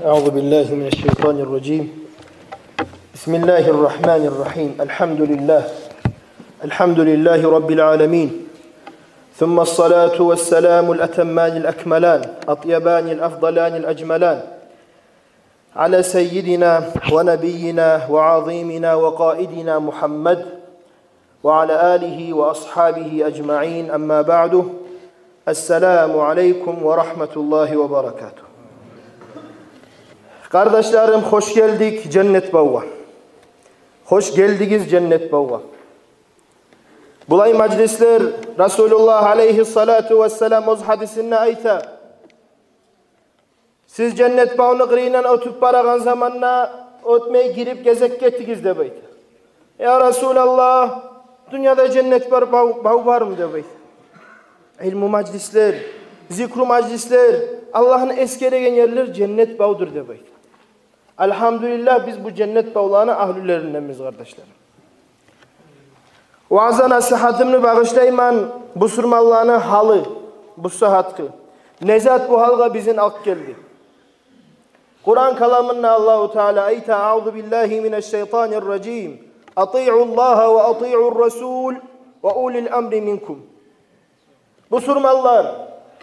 أعوذ بالله من الشيطان الرجيم بسم الله الرحمن الرحيم الحمد لله رب العالمين ثم الصلاة والسلام الأتمان الأكملان أطيبان الأفضلان الأجملان على سيدنا ونبينا وعظيمنا وقائدنا محمد وعلى آله وأصحابه أجمعين أما بعد السلام عليكم ورحمة الله وبركاته. Kardeşlerim, hoş geldik cennet bağına. Hoş geldiniz cennet bağına. Bulay meclisler Resulullah aleyhissalatu vesselam öz hadisinde ayta. Siz cennet bağını kırıyla ötüp baragan zamanla ötmeye girip gezek gettiniz de beyt. Ya Resulallah, dünyada cennet bağ var mı de beyt. İlmu meclisler, zikru meclisler, Allah'ın eskeregen yerler cennet bağıdır de beyt. Elhamdülillah biz bu cennet bağlarına ahlülerindenmiz kardeşlerim. Vaaz'a nasihatımını bağışlayman bu sürmallağını halı, bu sahatkı. Nezat bu halga bizin ak geldi. Kur'an kalamında Allahu Teala ayta a'udhu billahi mineşşeytanirracim. Ati'ullaha ve ati'ur rasul ve ulil emri minkum. Bu sürmallar,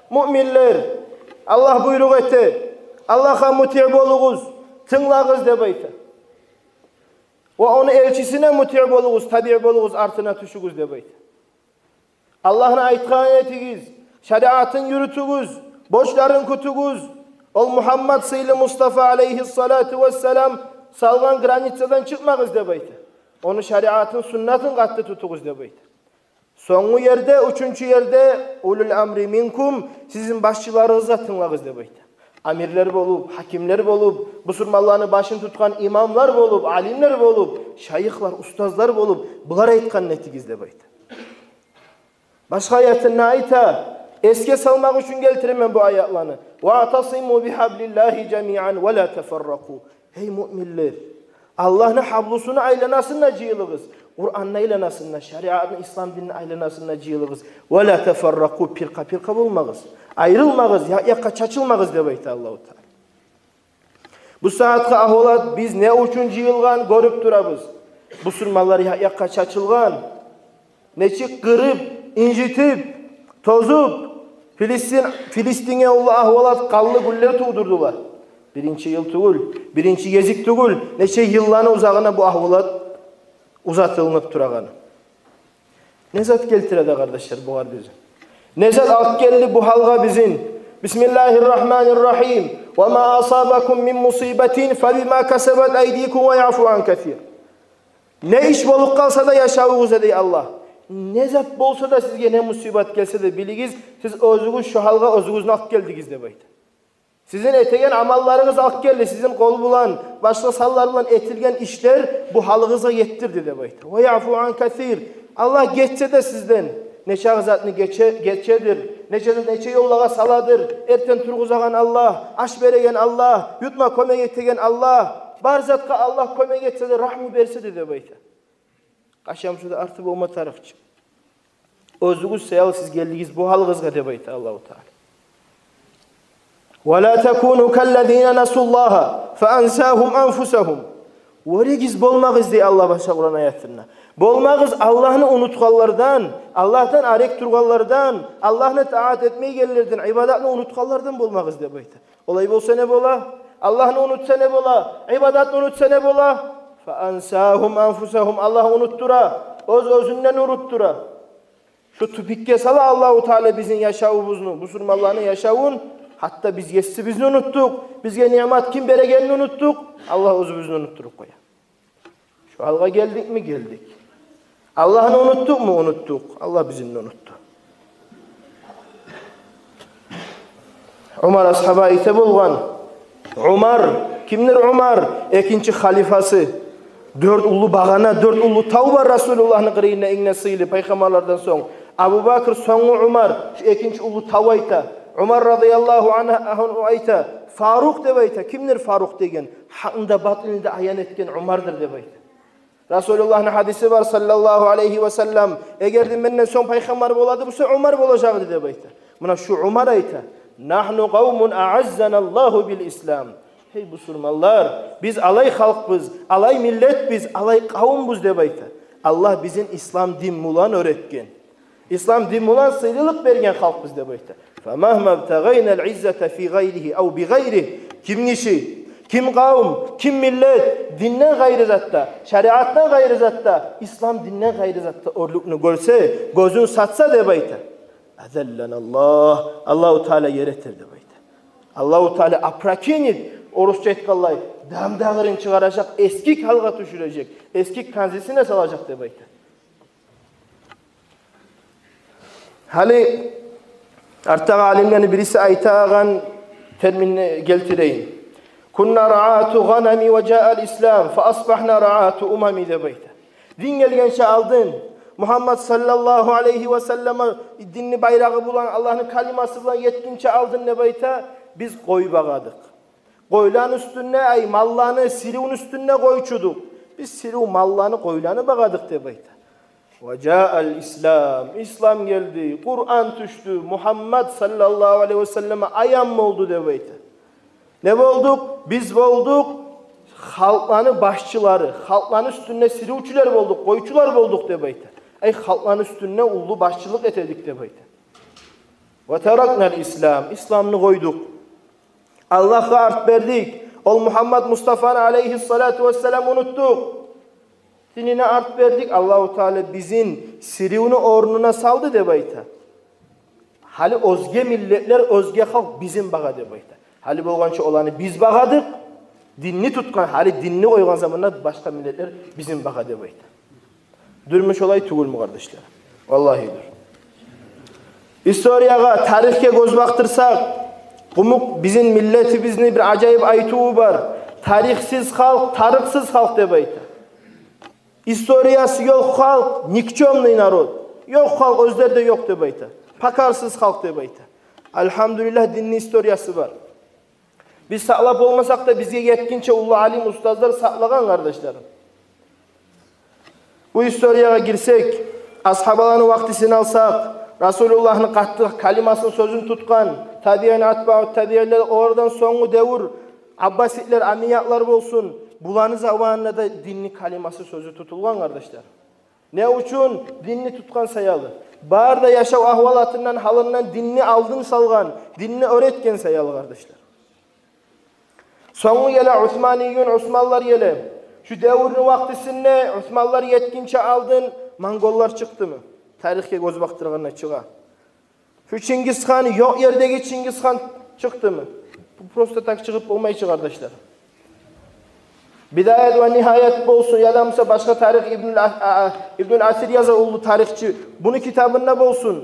müminler, Allah buyruk etti. Allah'a muti' boluguz. Tınlağız de beyte. Ve onu elçisine muti' boluguz, tabi' boluguz, artına tüşügüz de beyte. Allah'ın aytkan etiniz, şeriatın yürütügüz, boşların kutuguz. Ol Muhammed Sıylı Mustafa aleyhissalatu vesselam salgan granitsadan çıkmağız de beyte. Onu şeriatın, sünnetin kattı tutuguz de beyte. Sonlu yerde, üçüncü yerde ulul emri minkum, sizin başçılarınıza tınlağız de beyte. Amirler bolup, hakimler bolup, bu sürmallağını başını tutkan imamlar bolup, alimler bolup, şayıklar, ustazlar bolup, bular aytkan netigizde beyt. Başka ayetine ayta, eske salmak için geltiremem bu ayetlerini. وَاَعْتَصِمُوا بِحَبْلِ اللّٰهِ جَمِيعًا وَلَا تَفَرَّقُوا. Hey müminler! Allah'ın hablusunu aylanasınla cıyılığız. Kur'an'la aylanasınla, şeriatın, İslam dininin aylanasınla cıyılığız. وَلَا تَفَرَّقُوا. Pirka bulmağız. Ayrılmağız, yaka çaçılmağız demektir Allah-u Teala. Bu saatte aholat biz ne üçün cıyılgan görüp durabız. Bu sürmalar yaka çaçılgan, neçik kırıp, incitip, tozup, Filistin'e Allah aholat kallı güller tuğdurdular. Birinci yıl tugul, birinci gezik tugul, neçe yıllarına uzağına bu aholat uzatılınıp durağını. Ne zat geltiredi kardeşler bu var bize? Nezat ak geldi bu halga bizim. Bismillahirrahmanirrahim. Ve ma asabakum min musibetin fe bima kasabat aydikum ve ya'fu an kesir. Ne iş bolup kalsa da yaşavunuz dedi Allah. Ne zat bolsa da sizge ne musibet gelse de biligiz, siz özünüz şu halga özünüzün ak geldigiz de beyt. Sizin etegen amallarınız ak geldi, sizin kol bulan, başka sallar bulan etilgen işler bu halınıza yettirdi de beyt. Ve ya'fu an kesir. Allah geçse de sizden neçe ağzatını geçedir, neçe yollağa saladır, erten turguzağın Allah, aş beregen Allah, yutma köme getegen Allah, barzatka Allah köme getse de rahmu berse de beyte. Kaşamşuda artı boğma tarafçı. Özünüz seyal siz geldiğiniz bu halınızga de beyte Allah-u Teala. وَلَا تَكُونُوا كَالَّذ۪ينَ نَسُوا اللّٰهَ فَاَنْسَاهُمْ أَنْفُسَهُمْ. Vorigiz bolmağız diye Allah başa Kur'an ayetlerine. Bolmağız Allah'ını unutkallardan, Allah'tan arek turgallardan, Allah'ını taat etmeyi gelirlerden, ibadatını unutkallardan bolmağız diye beyte. Olay bolsa ne bola? Allah'ını unutsa ne bola? İbadatını unutsa ne bola? فَاَنْسَاهُمْ أَنْفُسَهُمْ. Allah'ı unuttura, özünden unuttura. Şu tüpikke sala Allah-u Teala bizim yaşavımızını, bu sürmallağını yaşavun. Hatta biz yesi bizni unuttuk. Bizge nimet kim beregenini unuttuk. Allah özümüzünü unutturuk koya. Şu halga geldik mi? Geldik. Allah'ını unuttuk mu? Unuttuk. Allah bizimle unuttu. Umar ashaba ite bulgan. Umar. Kimdir Umar? Ekinci halifası. 4 ulu bağana, 4 ulu tav var Resulullah'ın kırıyına inne sıylı peygamberlerden son. Abu Bakr sonu Umar. Şu ekinci ulu tav ayta. Umar radıyallahu anhu ayta. Faruk de bayta. Kimdir Faruk degen? Hakkında batılında ayan etken Umar'dır de bayta. Resulullah'ın hadisi var sallallahu aleyhi ve sellem. Eğer de benden son peygamber boladı, bu Umar bolacaktı de bayta. Buna şu Umar ayta. Nahnu kavmun a'azzanallahu bil İslam. Hey Müslümanlar, biz alay halkbız, alay milletbiz, alay kavumbuz dep ayta. Allah bizim İslam din mulan öğretken. İslam din mulan sıyrılık bergen halkbız dep ayta. فَمَهْمَ بْتَغَيْنَ الْعِزَّةَ فِي غَيْرِهِ اَوْ بِغَيْرِهِ Kim kişi, kim kavm, kim millet dinden gayrı zatta, şeriattan gayrı zatta, İslam dinden gayrı zatta orlukunu görse, gözün satsa dep ayta. Allah, Allahu Teala yeretir dep ayta. Allahu Teala aprakinit, Orusça etkallayı, damdağırın çıkaracak, eskik halga düşürecek, eskik kanzisine salacak dep ayta. Hali artık alimlerin birisi aytağın terminini geltireyim. Kunna ra'atu ghanami ve ca'al İslam fa asbahna ra'atu umami dep ayta. Din gelgençe aldın. Muhammed sallallahu aleyhi ve selleme dinni bayrağı bulan Allah'ın kaliması bulan yetkinçe aldın dep ayta. Biz koy bağadık. Koylan üstüne ay mallanı sirun üstüne koyçuduk. Biz sirun mallanı koylanı bağadık dep ayta. Ve ca'al İslam. İslam geldi. Kur'an düştü. Muhammed sallallahu aleyhi ve selleme ayan mı oldu dep ayta. Ne olduk? Biz olduk. Halkların başçıları, halkların üstüne siruvçular olduk, koyçular olduk dep ayta. Ay halkların üstüne ulu başçılık etedik dep ayta. Ve teraknel İslam. İslam'ını koyduk. Allah'a art verdik. Ol Muhammed Mustafa'nı aleyhissalatu vesselam unuttuk. Dinine art verdik. Allahu Teala bizim sirivini ornuna saldı dep ayta. Hali özge milletler, özge halk bizim bağa dep ayta. Hali bolgança olanı biz bağadık. Dinni tutkan, hali dinni koygan zamanlar başka milletler bizim bağa dep ayta. Durmuş olay tugul mu kardeşler? Vallahidir. Historiyaga, tarihke göz baktırsak, kumuk bizim milletimizni bir acayip aytuğu var. Tarihsiz halk, tarıksız halk dep ayta. Historiyası yok halk, nikçomli narod. Yok halk, özlerde yok dep ayta. Pakarsız halk dep ayta. Elhamdülillah dinni historiyası var. Biz sağlap olmasak da bize yetkinçe ulu alim ustazlar saklagan kardeşlerim. Bu historiyaya girsek, ashabaların vaktisini alsak, Resulullah'ın kattığı kalimasının sözünü tutkan, tabiyen atba'u tabiyenler oradan sonu devur, Abbasitler, Amiyatlar olsun, bulanı zamanında da dinli kaliması sözü tutulgan kardeşler. Ne için? Dinni tutkan sayalı. Bağırda yaşav ahvalatından, halından dinni aldın salgan, dinni öğretken sayalı kardeşler. Sonu gele Osmaniyün, Osmanlılar gele. Şu devrinin vaktisinde Osmanlılar yetkinçe aldın, Mongollar çıktı mı? Tarihke göz baktırganına çığa. Şu Çingiz Han, yok yerdeki Çingiz Han çıktı mı? Bu prostatak çıkıp olmayıcı kardeşler. Bidayet ve nihayet olsun ya da mesela başka tarih İbnül Asir yazar ulu tarihçi. Bunu kitabında olsun.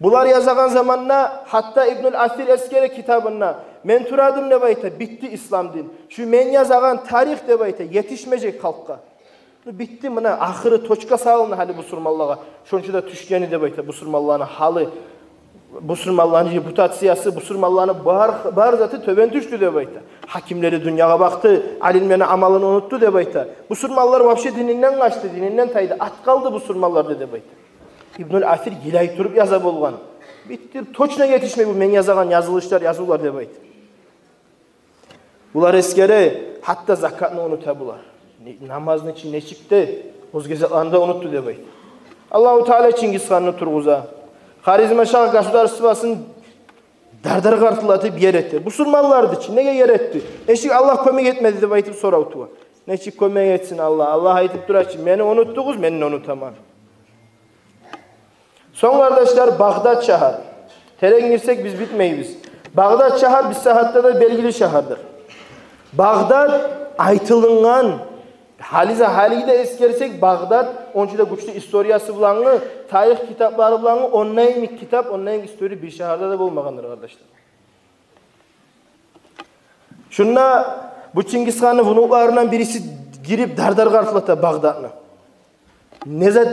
Bular yazagan zamanla hatta İbnül Asir eskere kitabında men turadım dep ayta bitti İslam din. Şu men yazagan tarih dep ayta yetişmeyecek halkka. Bitti mına ahırı toçka salın hali Müslümanlığa. Şonçu da düşkeni dep ayta Müslümanlığın halı. Müslümanlığın reputasyası, Müslümanlığın bar zatı töben düştü dep ayta. Hakimleri dünyaya baktı, alimlerin amalını unuttu dep ayta. Müslümanlar vahşi dininden kaçtı, dininden taydı. At kaldı Müslümanlar dep ayta. İbnül Asir gilay turup yaza bolgan. Bitti, toçuna yetişmey bu men yazagan yazılışlar, yazılar dep ayta. Bular eskere hatta zakatını unutabular. Namazın için ne çıktı? Ozgezatlarında unuttu dep ayta. Allahu Teala Çingiz Han'ını turguza. Harizmşah gasudarstwasın dardar kartılatıp yer etti. Müslümanlardı için nege yer etti? Eşik Allah kömek etmedi dep aytıp sorautuva. Neçik kömek etsin Allah. Allah aytıp duraçı. Meni unuttuğuz, meni unutamam. Son kardeşler Bağdat şehir. Teren girsek biz bitmeyiz. Bağdat şehir bir sahatta da belgili şehirdir. Bağdat aytılıngan haliyi de eskersek Bağdat onçu da güçlü historiyası bulanı, tarih kitapları bulanı, onlayın kitap, onlayın histori bir şehirde de bulmagandır kardeşler. Şunla bu Çingiz Han'ın vunuklarından birisi girip dardar kartılata Bağdat'ını.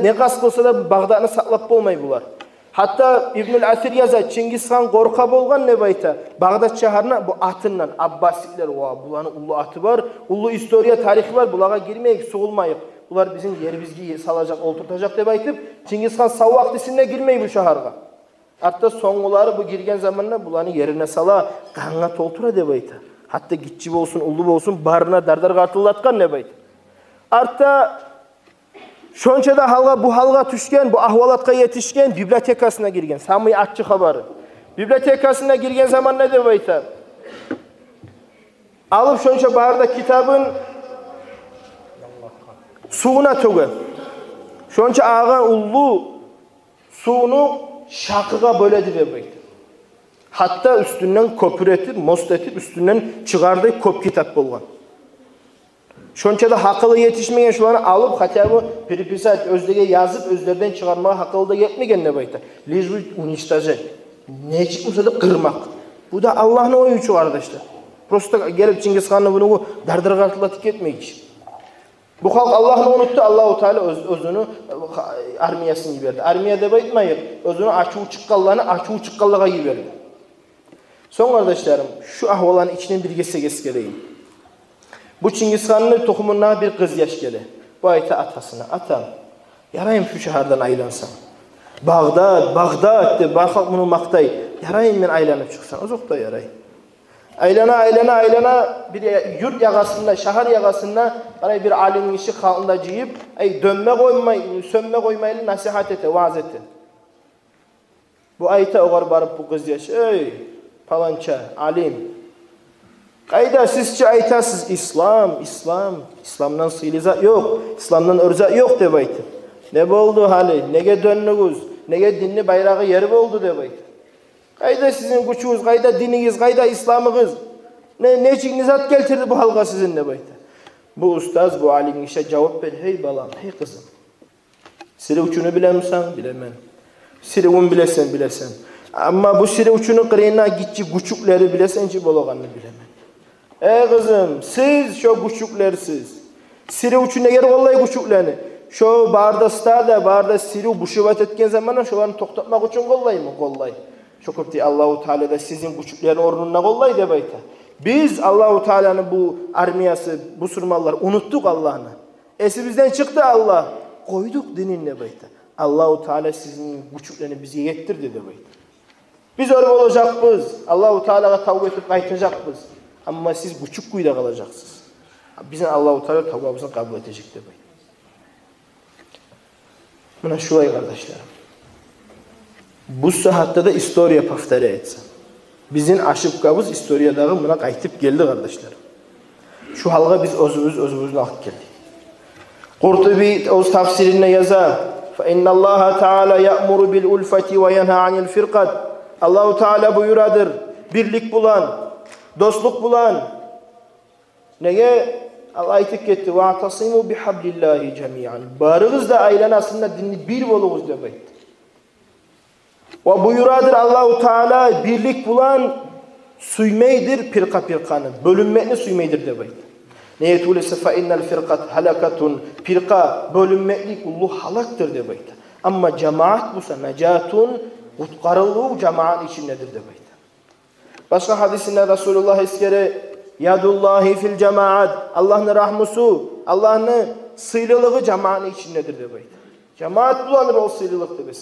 Ne kas kılsa da Bağdat'ını saklap olmay bular. Hatta İbnül Asir yazar, Çingiz Han korka bolgan ne bayta? Bağdat şehrine bu atından, Abbasiler, bulanın ulu atı var, ulu historiya tarihi var, bulağa girmeyek, soğulmayık. Bular bizim yerimizgi salacak, olturtacak dep aytıp, Çingiz Han sav vaktisinde girmey bu şehrga. Hatta soňguları bu girgen zamanla bulanı yerine sala, gaňa toltura dep ayta. Hatta gitçi olsun, ulu olsun, barına dardar kartıllatkan ne bayt. Artta şonça da halga bu halga düşken, bu ahvalatga yetişken bibliotekasına girgen. Samı aççı habarı. Bibliotekasına girgen zaman ne de bayta? Alıp şonça barda kitabın suğuna tögen. Şonça ağan ulu suğunu şakıga böledi de bayta. Hatta üstünden köpür etip, most etip üstünden çıkardığı köp kitap bolgan. Şonça da hakılı yetişmeyen şularını alıp hatta bu pripisat özlege yazıp özlerden çıkarmaya hakılı da yetmegen ne bayta. Lizvi unistazet. Ne çıkmışsa da kırmak. Bu da Allah'ın oyuncu kardeşler. Prosta gelip Çingiz Han'ı bunu dardır kartılatık etmeyiş. Bu halk Allah'ını unuttu. Allah-u Teala özünü armiyasını yiberdi. Armiya da baytmayıp özünü açığı çıkkallarını açığı çıkkallığa yiberdi. Son kardeşlerim şu ahvaların içinden bir gese geleyim. Bu Çingiz Han'ın tohumundan bir kız yaş gele. Bu ayta atasına, atam yarayım şu şehirden aylansam. Bağdat de bakak bunu maktay. Yarayım ben aylanıp çıksan. Uzakta yarayım. Aylana bir yurt yagasında, şehir yagasında bir alimin işi halında ciyip sönme koymayla nasihat ete, vaaz ete. Bu ayta oğar barıp bu kız yaş. Ey palanca, alim. Kayda sizce aytasız İslam'dan sıyılızat yok, İslam'dan örzat yok de baytı. Ne boldu hali, nege dönnüğüz, nege dinli bayrağı yeri boldu de baytı. Kayda sizin güçünüz, kayda dininiz, kayda İslam'ınız. Ne için nizat geltirdi bu halka sizin de baytı. Bu ustaz, bu alim işe cevap ver. Hey balam, hey kızım. Sire uçunu bilen misin? Bilemem. Sire un bilesen. Ama bu sire uçunu kırığına gitçi güçükleri bilesenci bologanını bilemem. Ey kızım, siz şu güçüklersiz. Sire uçuna yer kollay güçüklerini. Şu barda stada, barda sire buşuvat etken zaman şularını toktatmak için kollay mı? Kollay. Şu köpti Allah-u Teala da sizin güçüklerin ornuna kollay de bayta. Biz Allah-u Teala'nın bu armiyası, bu surmalları unuttuk Allah'ını. Esimizden çıktı Allah. Koyduk dininle bayta. Allah-u Teala sizin güçüklerini bize yettirdi de bayta. Biz öyle olacakız. Allah-u Teala'ya tavuk edip kaytacakız. Ama siz buçuk kuyuda kalacaksınız. Bizim Allah-u Teala tavbamızı kabul edecek de bayta. Buna şu ay kardeşlerim. Bu saatte de istoriya paftara etsin. Bizim aşıpkabız istoriyadağı buna kaytıp geldi kardeşlerim. Şu halga biz özümüzün hak geldik. Kurtubi o tafsirine yazar. فَاِنَّ اللّٰهَ تَعَالَى يَأْمُرُ بِالْاُلْفَةِ وَيَنْهَا عَنِ الْفِرْقَةِ Allah-u Teala buyuradır. Birlik bulan, dostluk bulan. Neye? Allah aytıp gitti. وَاَعْتَصِمُوا بِحَبْلِ اللّٰهِ جَمِيعًا Barığız da ailen aslında dinli bir oluruz demek. Ve buyuradır Allah-u Teala birlik bulan süymeydir pirkanın. Bölünmekle süymeydir demek. Neye tuğlese فَاِنَّ الْفِرْقَةِ halakatun Pirka bölünmeklik ulu halaktır demek. Ama cemaat busa necatun kutkarılığı cemaat içindedir demek. Başka hadisinde Resulullah eskere yadullahi fil cemaat Allah'ın rahmusu, Allah'ın sıylılığı cemaat içindedir demek. Cemaat bulanır o sıylılık demek.